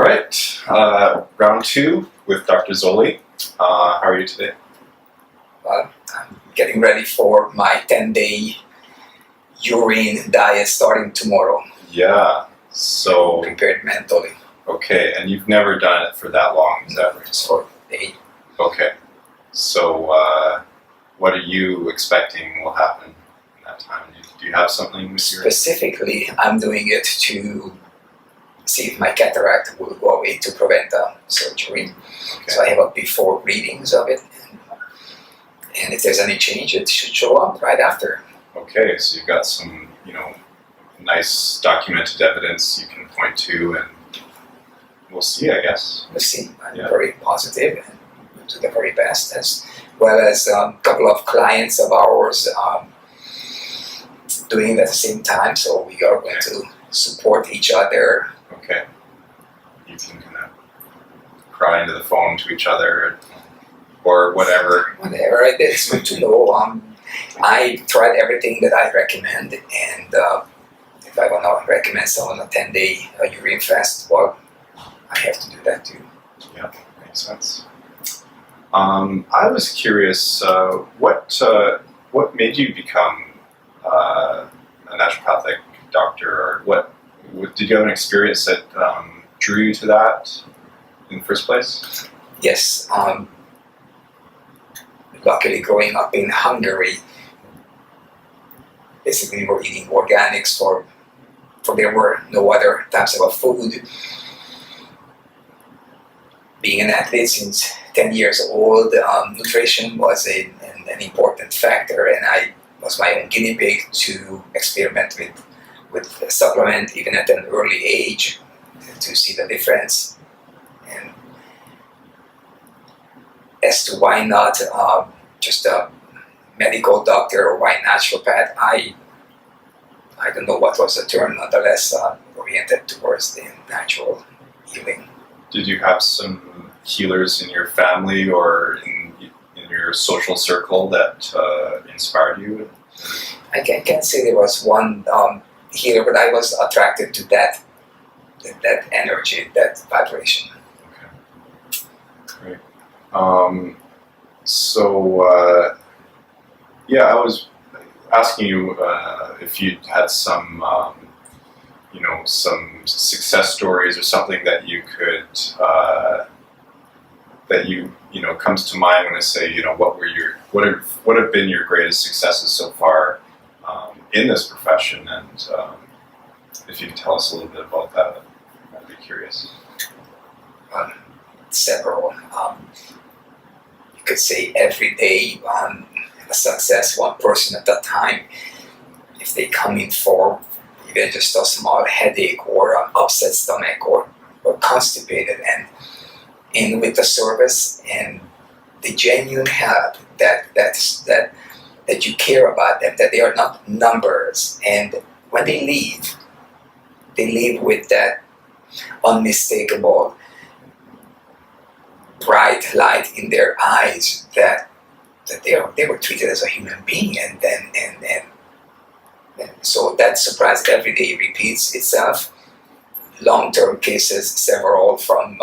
right, round two with Dr. Zoli. How are you today? I'm getting ready for my 10-day urine diet starting tomorrow. Yeah, so... Prepared mentally. Okay, and you've never done it for that long, is that right? Just for a day. Okay, so what are you expecting will happen in that time? Do you have something with your... Specifically, I'm doing it to see if my cataract will go away to prevent surgery. Okay. So I have a before readings of it. And if there's any change, it should show up right after. Okay, so you've got some, nice documented evidence you can point to, and we'll see, I guess. We'll see. I'm Yeah. very positive and we'll do the very best, as well as a couple of clients of ours doing it at the same time. So we are going to support each other. Okay. You can kind of cry into the phone to each other or whatever. Whatever it is, good to know. I tried everything that I recommend, and if I want to recommend someone a 10-day urine fast, well, I have to do that too. Yeah, makes sense. I was curious, what made you become a naturopathic doctor, or what did you have an experience that drew you to that in the first place? Yes. Luckily, growing up in Hungary, basically we were eating organics for there were no other types of food. Being an athlete since 10 years old, nutrition was an important factor, and I was my own guinea pig to experiment with supplement even at an early age to see the difference. And as to why not just a medical doctor or why naturopath, I don't know what was the term, nonetheless oriented towards the natural healing. Did you have some healers in your family or in your social circle that inspired you? I can't say there was one healer, but I was attracted to that energy, that vibration. Okay, great. I was asking you if you had some, some success stories or something that you could, comes to mind when I say, what have been your greatest successes so far in this profession, and if you could tell us a little bit about that, I'd be curious. Several. You could say every day a success, one person at a time. If they come in for even just a small headache or an upset stomach or constipated, and with the service and the genuine help that you care about them, that they are not numbers, and when they leave with that unmistakable bright light in their eyes that they were treated as a human being, and so that surprise every day repeats itself. Long-term cases, several from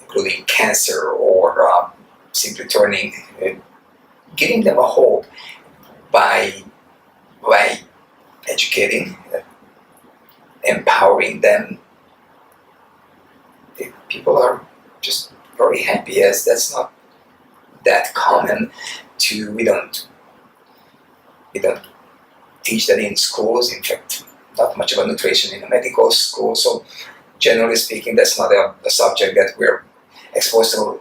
including cancer or simply giving them a hope by educating, empowering them. People are just very happy, as that's not that common. We don't teach that in schools. In fact, not much of a nutrition in a medical school. So generally speaking, that's not a subject that we're exposed to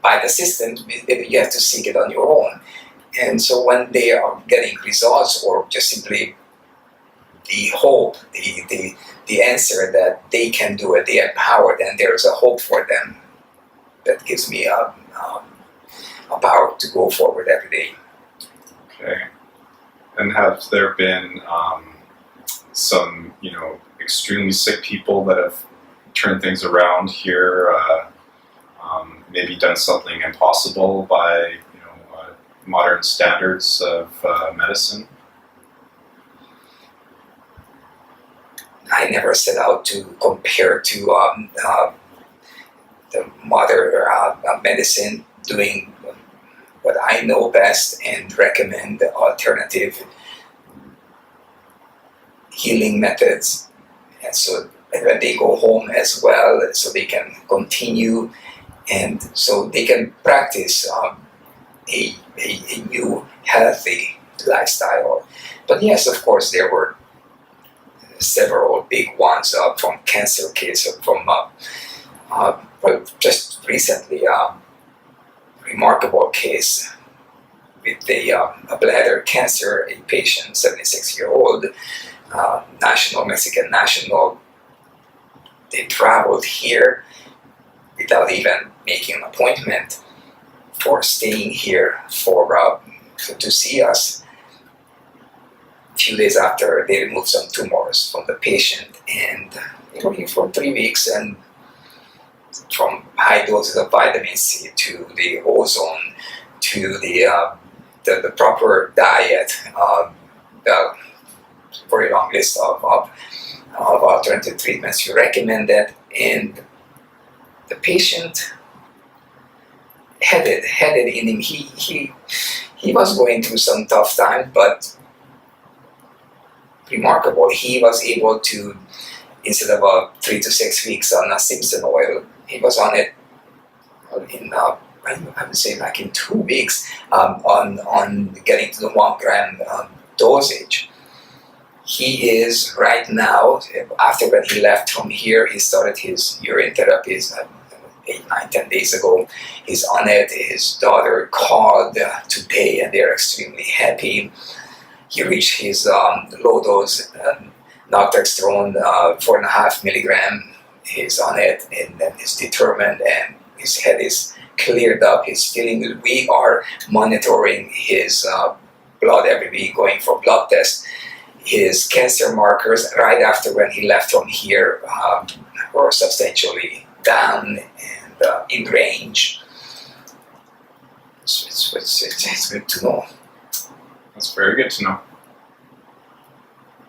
by the system. You have to seek it on your own. And so when they are getting results, or just simply the hope, the answer that they can do it, they are empowered, and there's a hope for them, that gives me a power to go forward every day. Okay. And have there been some, extremely sick people that have turned things around here, maybe done something impossible by, modern standards of medicine? I never set out to compare to the modern medicine, doing what I know best and recommend alternative healing methods. And so when they go home as well, so they can continue and so they can practice a new healthy lifestyle. But yes, of course, there were several big ones from cancer cases, from well, just recently, remarkable case with a bladder cancer, a patient, 76-year-old, Mexican national. They traveled here without even making an appointment for staying here to see us. A few days after, they removed some tumors from the patient, and they were here for 3 weeks, and from high doses of vitamin C to the ozone to the proper diet, very long list of alternative treatments you recommended, and the patient had it in him. He was going through some tough time, but remarkable. He was able to, instead of 3 to 6 weeks on Simpson oil, he was on it in I would say like in 2 weeks on getting to the 1 gram dosage. He is right now, after when he left from here, he started his urine therapies 8, 9, 10 days ago. He's on it. His daughter called today and they're extremely happy. He reached his low dose naltrexone, 4.5 milligram. He's on it and then he's determined, and his head is cleared up. He's feeling good. We are monitoring his blood every week, going for blood tests. His cancer markers right after when he left from here were substantially down and in range. So it's good to know. That's very good to know.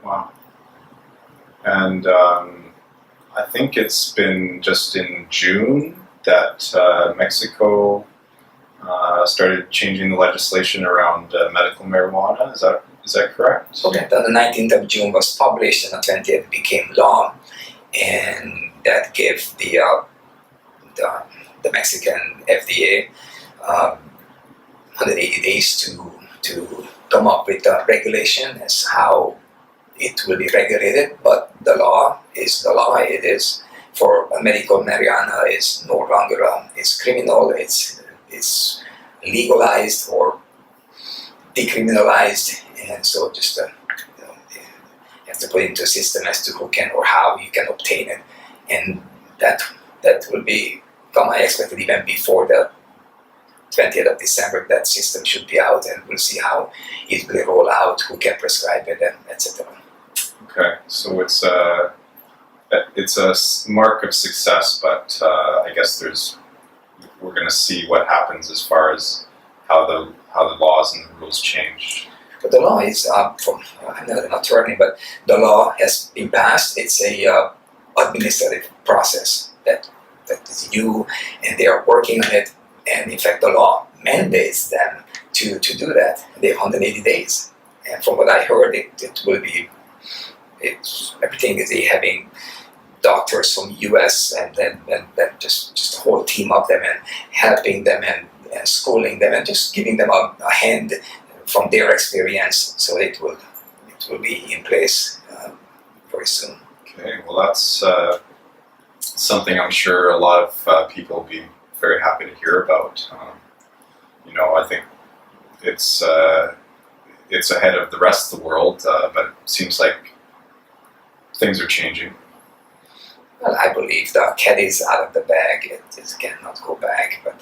Wow. And I think it's been just in June that Mexico started changing the legislation around medical marijuana. Is that correct? Okay. The 19th of June was published, and the 20th became law, and that gave the Mexican FDA 180 days to come up with a regulation as how it will be regulated. But the law is the law. It is for medical marijuana is no longer it's criminal. It's legalized or decriminalized, and so just you have to put into a system as to who can or how you can obtain it, and that will become, I expect, even before the 20th of December. That system should be out, and we'll see how it will roll out, who can prescribe it, and etc. Okay, so it's a mark of success, but I guess we're going to see what happens as far as how the laws and the rules change. But the law is I'm not an attorney, but the law has been passed. It's a administrative process that is new, and they are working on it. And in fact, the law mandates them to do that. They have 180 days, and from what I heard, it will be. Everything is having doctors from US and then just a whole team of them, and helping them and schooling them and just giving them a hand from their experience, so it will be in place very soon. Okay, well that's something I'm sure a lot of people will be very happy to hear about. I think it's ahead of the rest of the world, but it seems like things are changing. Well, I believe the cat is out of the bag. It cannot go back. But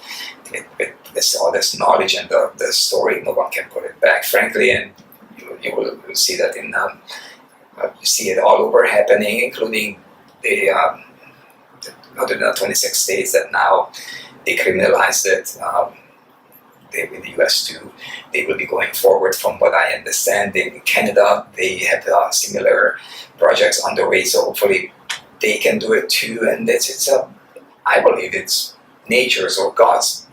with all this knowledge and the story, no one can put it back, frankly. And you will see that you see it all over happening, including the other than 26 states that now decriminalized it. in the US too. They will be going forward from what I understand. In Canada, they have similar projects underway, so hopefully they can do it too. And I believe it's nature's or God's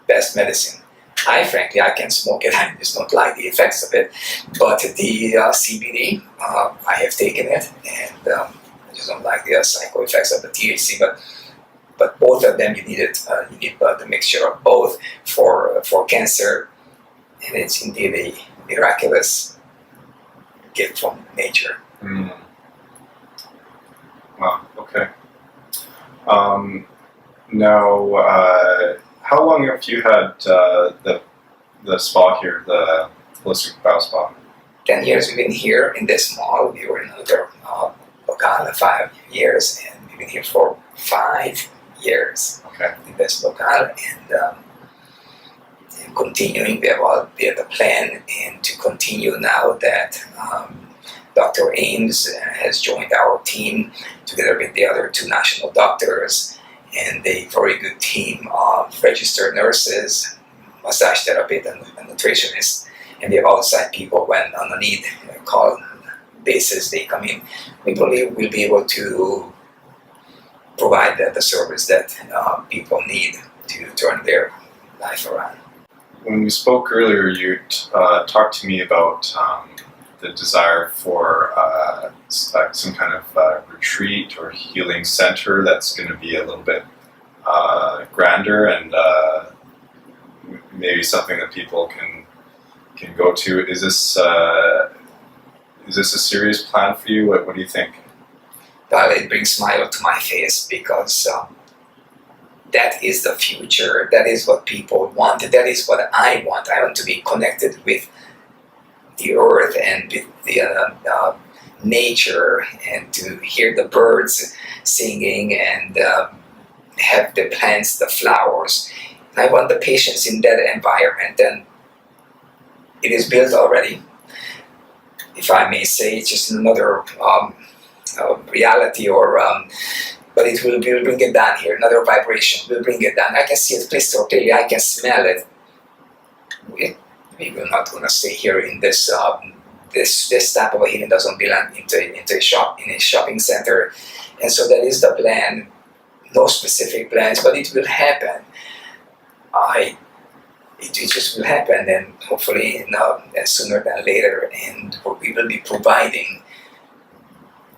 best medicine. I can smoke it. I just don't like the effects of it. But the CBD, I have taken it, and I just don't like the psycho effects of the THC. But both of them, you need it. You need the mixture of both for cancer, and it's indeed a miraculous gift from nature. Mm. Wow. Okay. Now, how long have you had the spa here, the holistic bio spa? 10 years we've been here in this mall. We were in another locale 5 years, and we've been here for 5 years. Okay. In this locale, and continuing. We have the plan, and to continue now that Dr. Ames has joined our team together with the other 2 national doctors and a very good team of registered nurses, massage therapists, and nutritionists. And we have outside people when on a need call basis they come in. We believe we'll be able to provide the service that people need to turn their life around. When we spoke earlier, you talked to me about the desire for some kind of retreat or healing center that's going to be a little bit grander and maybe something that people can go to. Is this a serious plan for you? What do you think? Well, it brings a smile to my face because that is the future. That is what people want. That is what I want. I want to be connected with the earth and with the nature, and to hear the birds singing and have the plants, the flowers. I want the patients in that environment, and it is built already. If I may say, it's just another reality, but we'll bring it down here. Another vibration will bring it down. I can see it crystal clearly. I can smell it. We're not going to stay here in this this type of a healing doesn't belong into a shopping center, and so that is the plan. No specific plans, but it will happen. It just will happen, and hopefully sooner than later. And we will be providing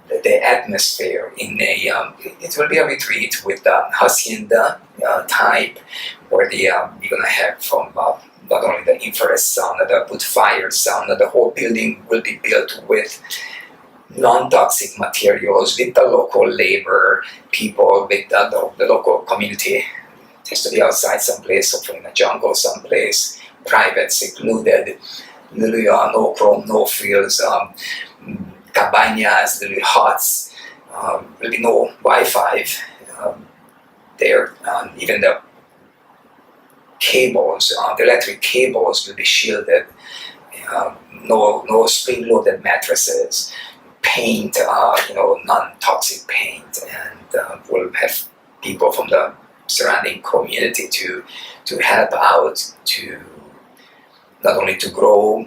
the atmosphere in it will be a retreat with hacienda type, where we're gonna have from not only the infrared sauna, the wood fired sauna. The whole building will be built with non-toxic materials, with the local labor people, with the local community. It has to be outside someplace, hopefully in a jungle someplace, private, secluded, no chrome, no frills, cabañas, little huts. Will be no Wi-Fi there. Even the cables, the electric cables will be shielded. No spring-loaded mattresses. Paint, non-toxic paint, and we'll have people from the surrounding community to help out, to not only to grow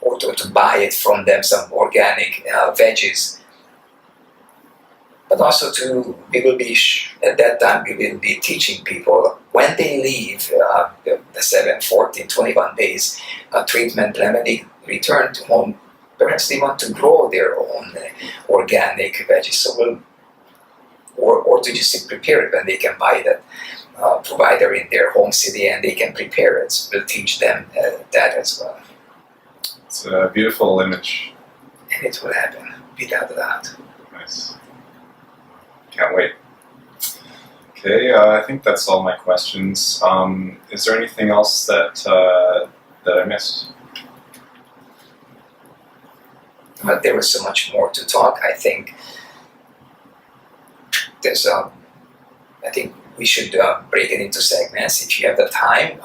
or to buy it from them, some organic veggies, but also at that time we will be teaching people when they leave the 7, 14, 21 days treatment plan, when they return to home. Perhaps they want to grow their own organic veggies, so or to just prepare it when they can buy that provider in their home city and they can prepare it. So we'll teach them that as well. It's a beautiful image. And it will happen, without a doubt. Nice. Can't wait. Okay, I think that's all my questions. Is there anything else that I missed? But there was so much more to talk. I think I think we should break it into segments. If you have the time,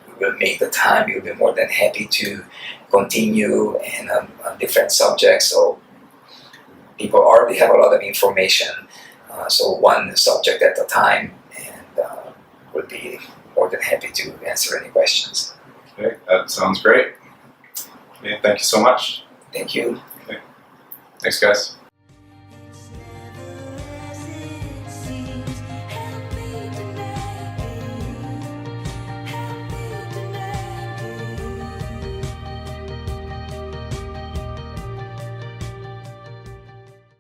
we will make the time. We'll be more than happy to continue and on different subjects. So people already have a lot of information. So one subject at a time, and will be more than happy to answer any questions. Okay, that sounds great. Okay, thank you so much. Thank you. Thanks, guys.